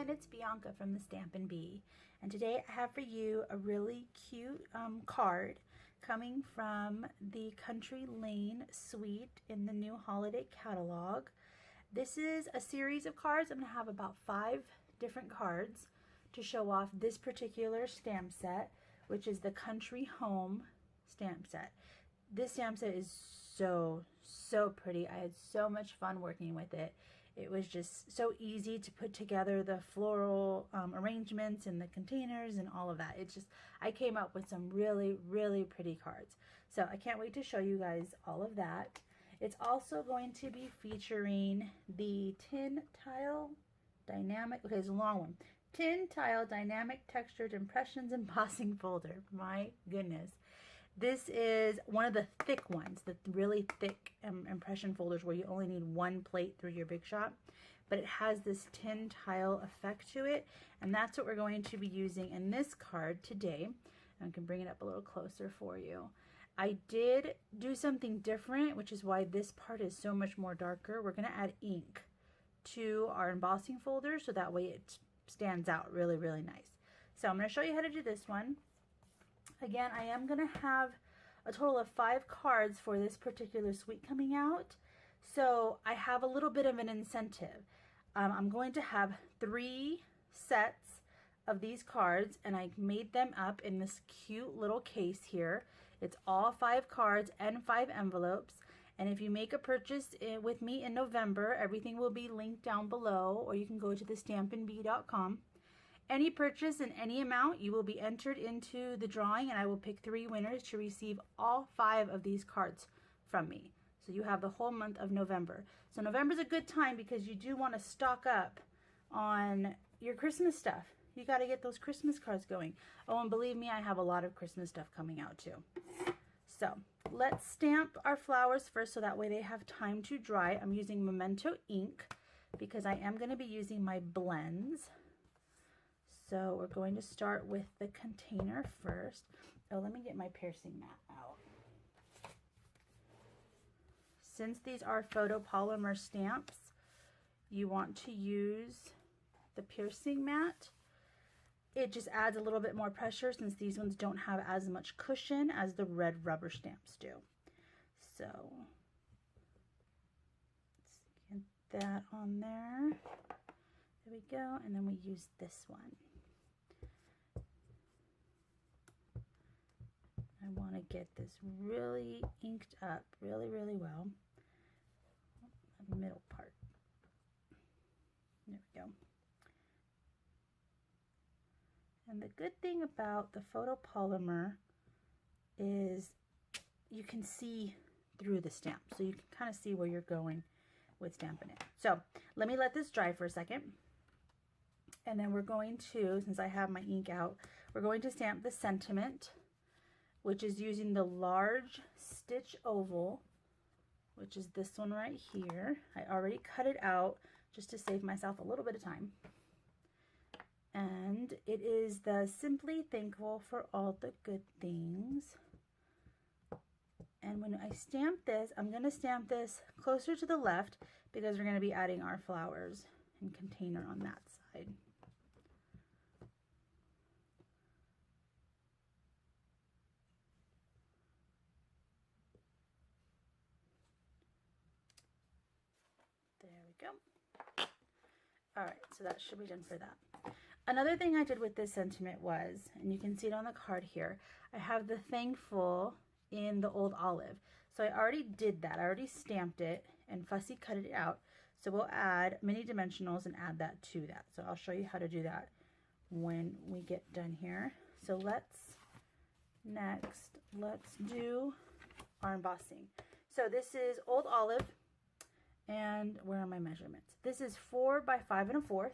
everyone, it's Bianca from the Stampin' Bee, and today I have for you a really cute card coming from the Country Lane suite in the new holiday catalog. This is a series of cards. I'm going to have about 5 different cards to show off this particular stamp set, which is the Country Home stamp set. This stamp set is so pretty. I had so much fun working with it. It was just so easy to put together the floral arrangements and the containers and all of that. It's just, I came up with some really pretty cards. So I can't wait to show you guys all of that. It's also going to be featuring the Tin Tile Dynamic, okay, it's a long one. Tin Tile Dynamic Textured Impressions Embossing Folder. My goodness. This is one of the thick ones, the really thick impression folders where you only need one plate through your Big Shot. But it has this tin tile effect to it, and that's what we're going to be using in this card today. I can bring it up a little closer for you. I did do something different, which is why this part is so much more darker. We're going to add ink to our embossing folder so that way it stands out really nice. So I'm going to show you how to do this one. Again, I am going to have a total of 5 cards for this particular suite coming out. So I have a little bit of an incentive. I'm going to have 3 sets of these cards, and I made them up in this cute little case here. It's all 5 cards and 5 envelopes. And if you make a purchase with me in November, everything will be linked down below, or you can go to thestampinbee.com. Any purchase in any amount, you will be entered into the drawing, and I will pick 3 winners to receive all 5 of these cards from me. So you have the whole month of November. So November's a good time because you do want to stock up on your Christmas stuff. You got to get those Christmas cards going. Oh, and believe me, I have a lot of Christmas stuff coming out too. So let's stamp our flowers first so that way they have time to dry. I'm using Memento ink because I am going to be using my blends. So we're going to start with the container first. Oh, let me get my piercing mat out. Since these are photopolymer stamps, you want to use the piercing mat. It just adds a little bit more pressure since these ones don't have as much cushion as the red rubber stamps do. So let's get that on there. There we go, and then we use this one. I want to get this really inked up really well. The middle part. There we go. And the good thing about the photopolymer is you can see through the stamp. So you can kind of see where you're going with stamping it. So let me let this dry for a second. And then we're going to, since I have my ink out, we're going to stamp the sentiment, which is using the large stitch oval, which is this one right here. I already cut it out just to save myself a little bit of time. And it is the Simply Thankful for All the Good Things. And when I stamp this, I'm going to stamp this closer to the left because we're going to be adding our flowers and container on that side. There we go. All right, so that should be done for that. Another thing I did with this sentiment was, and you can see it on the card here, I have the thankful in the old olive. So I already did that. I already stamped it and fussy cut it out. So we'll add mini dimensionals and add that to that. So I'll show you how to do that when we get done here. So let's do our embossing. So this is old olive. And where are my measurements? This is 4 by 5 1/4.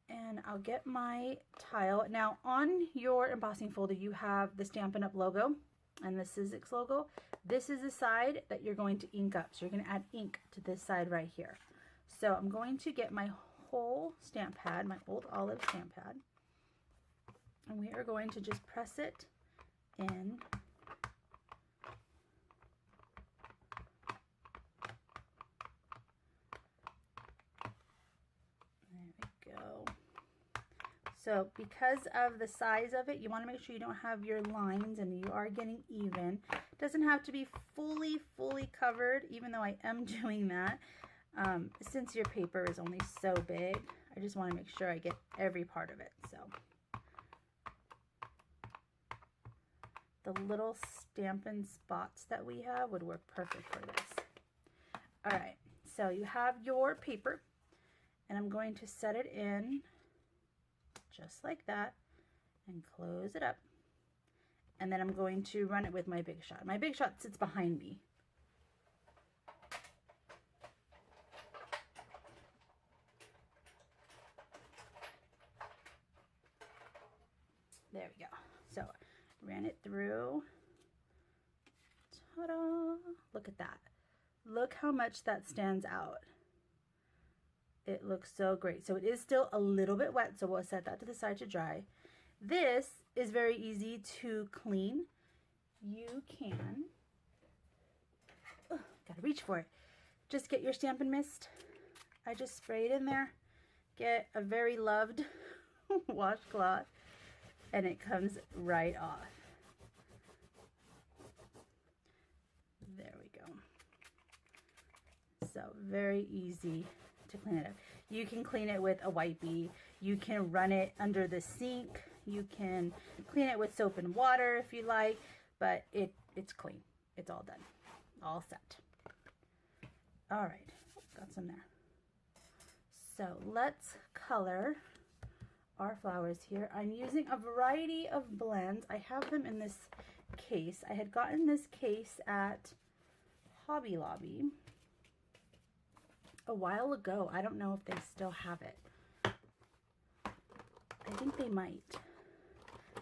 And I'll get my tile. Now on your embossing folder, you have the Stampin' Up logo and the Sizzix logo. This is the side that you're going to ink up. So you're going to add ink to this side right here. So I'm going to get my whole stamp pad, my old olive stamp pad. And we are going to just press it in. So because of the size of it, you want to make sure you don't have your lines and you are getting even. It doesn't have to be fully covered, even though I am doing that. Since your paper is only so big, I just want to make sure I get every part of it. So the little Stampin' spots that we have would work perfect for this. All right, so you have your paper, and I'm going to set it in just like that and close it up. And then I'm going to run it with my Big Shot. My Big Shot sits behind me. There we go. So ran it through. Ta-da! Look at that. Look how much that stands out. It looks so great. So it is still a little bit wet, so we'll set that to the side to dry. This is very easy to clean. You can, gotta reach for it. Just get your Stampin' Mist. I just spray it in there. Get a very loved washcloth, and it comes right off. There we go. So very easy to clean it up. You can clean it with a wipey. You can run it under the sink. You can clean it with soap and water if you like, but it's clean. It's all done. All set. All right, got some there. So let's color our flowers here. I'm using a variety of blends. I have them in this case. I had gotten this case at Hobby Lobby a while ago. I don't know if they still have it. I think they might.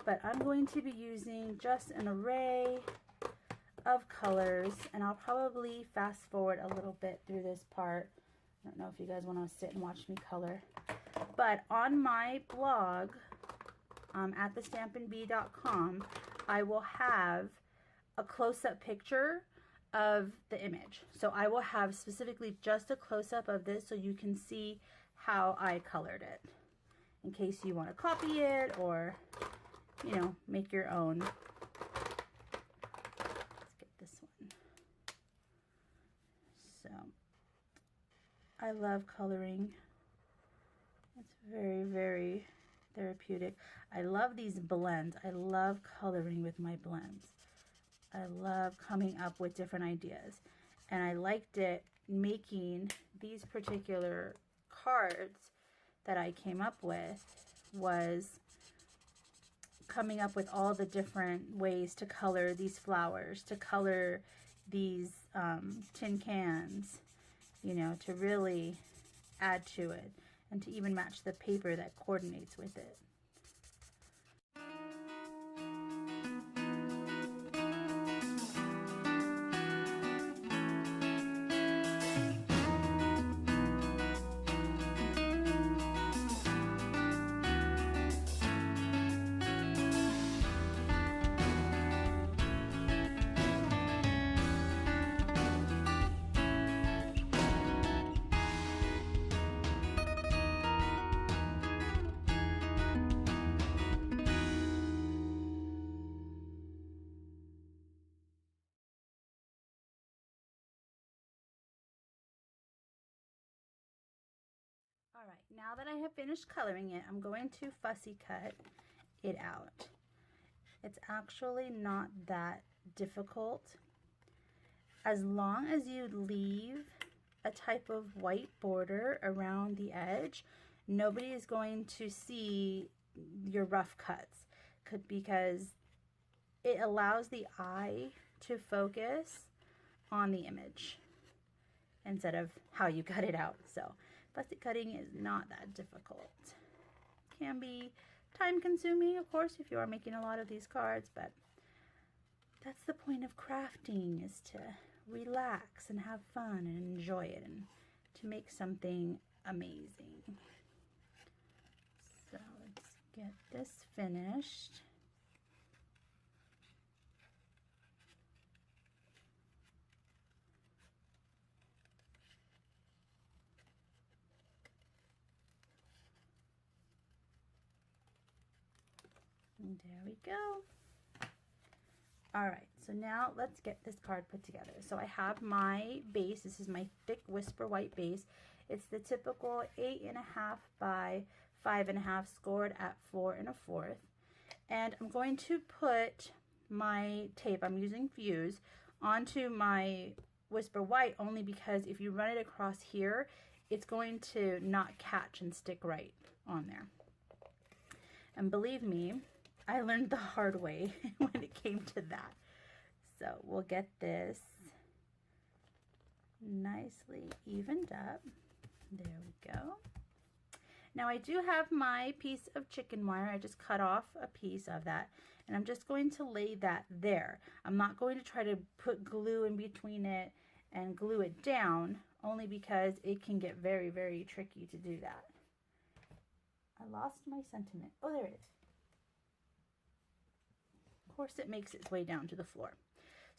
But I'm going to be using just an array of colors, and I'll probably fast forward a little bit through this part. I don't know if you guys want to sit and watch me color. But on my blog, at thestampinbee.com, I will have a close-up picture of the image. So I will have specifically just a close-up of this so you can see how I colored it, in case you want to copy it or, you know, make your own. Let's get this one. So I love coloring. It's very, very therapeutic. I love these blends. I love coloring with my blends. I love coming up with different ideas. And I liked it making these particular cards that I came up with, was coming up with all the different ways to color these flowers, to color these tin cans, you know, to really add to it, and to even match the paper that coordinates with it. All right, now that I have finished coloring it, I'm going to fussy cut it out. It's actually not that difficult. As long as you leave a type of white border around the edge, nobody is going to see your rough cuts, because it allows the eye to focus on the image instead of how you cut it out. So fussy cutting is not that difficult. Can be time consuming, of course, if you are making a lot of these cards, but that's the point of crafting, is to relax and have fun and enjoy it, and to make something amazing. So let's get this finished. And there we go. All right, so now let's get this card put together. So I have my base. This is my thick Whisper White base. It's the typical 8.5 by 5.5, scored at 4 1/4. And I'm going to put my tape, I'm using Fuse, onto my Whisper White only because if you run it across here, it's going to not catch and stick right on there. And believe me, I learned the hard way when it came to that. So we'll get this nicely evened up. There we go. Now I do have my piece of chicken wire. I just cut off a piece of that, and I'm just going to lay that there. I'm not going to try to put glue in between it and glue it down, only because it can get very, very tricky to do that. I lost my sentiment. Oh, there it is. Of course, it makes its way down to the floor.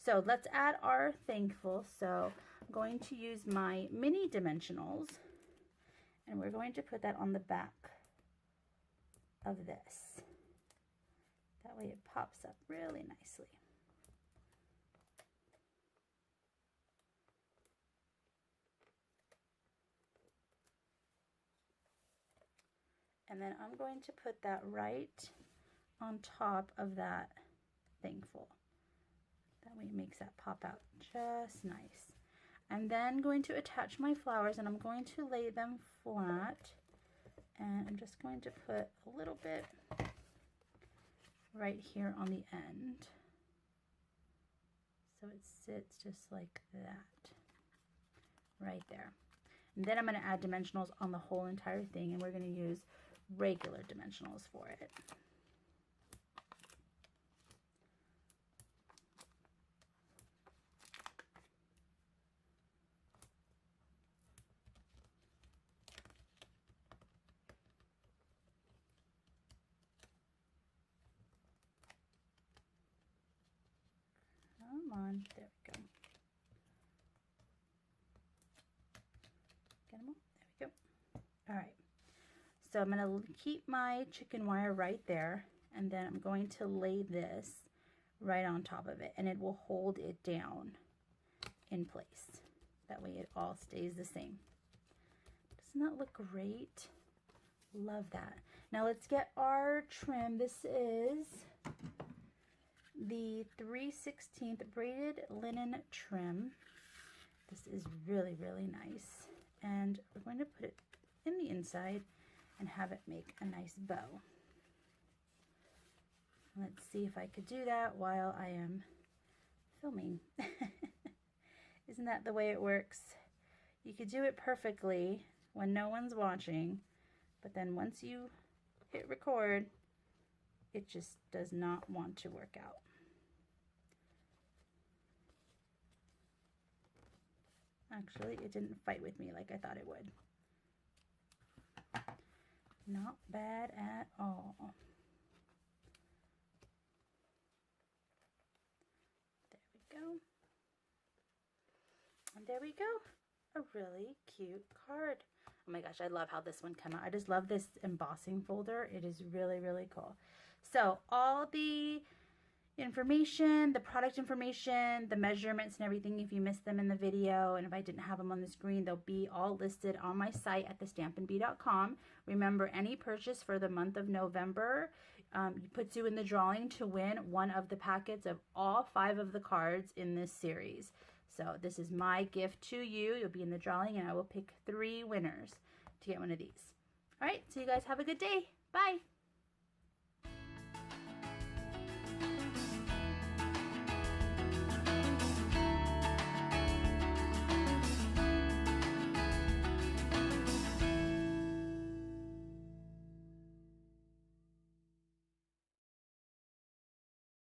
So let's add our thankful. So I'm going to use my mini dimensionals, and we're going to put that on the back of this. That way it pops up really nicely. And then I'm going to put that right on top of that thankful. That way it makes that pop out just nice. I'm then going to attach my flowers, and I'm going to lay them flat, and I'm just going to put a little bit right here on the end, so it sits just like that right there. And then I'm going to add dimensionals on the whole entire thing, and we're going to use regular dimensionals for it. Come on, there we go. Get them all? There we go. All right. So I'm going to keep my chicken wire right there, and then I'm going to lay this right on top of it, and it will hold it down in place. That way it all stays the same. Doesn't that look great? Love that. Now let's get our trim. This is the 3/16 braided linen trim. This is really, really nice. And we're going to put it in the inside and have it make a nice bow. Let's see if I could do that while I am filming. Isn't that the way it works? You could do it perfectly when no one's watching, but then once you hit record, it just does not want to work out. Actually, it didn't fight with me like I thought it would. Not bad at all. There we go. And there we go. A really cute card. Oh my gosh, I love how this one came out. I just love this embossing folder. It is really, really cool. So all the information, the product information, the measurements and everything, if you missed them in the video, and if I didn't have them on the screen, they'll be all listed on my site at thestampinbee.com. Remember, any purchase for the month of November puts you in the drawing to win one of the packets of all 5 of the cards in this series. So this is my gift to you. You'll be in the drawing, and I will pick 3 winners to get one of these. All right, so you guys have a good day. Bye.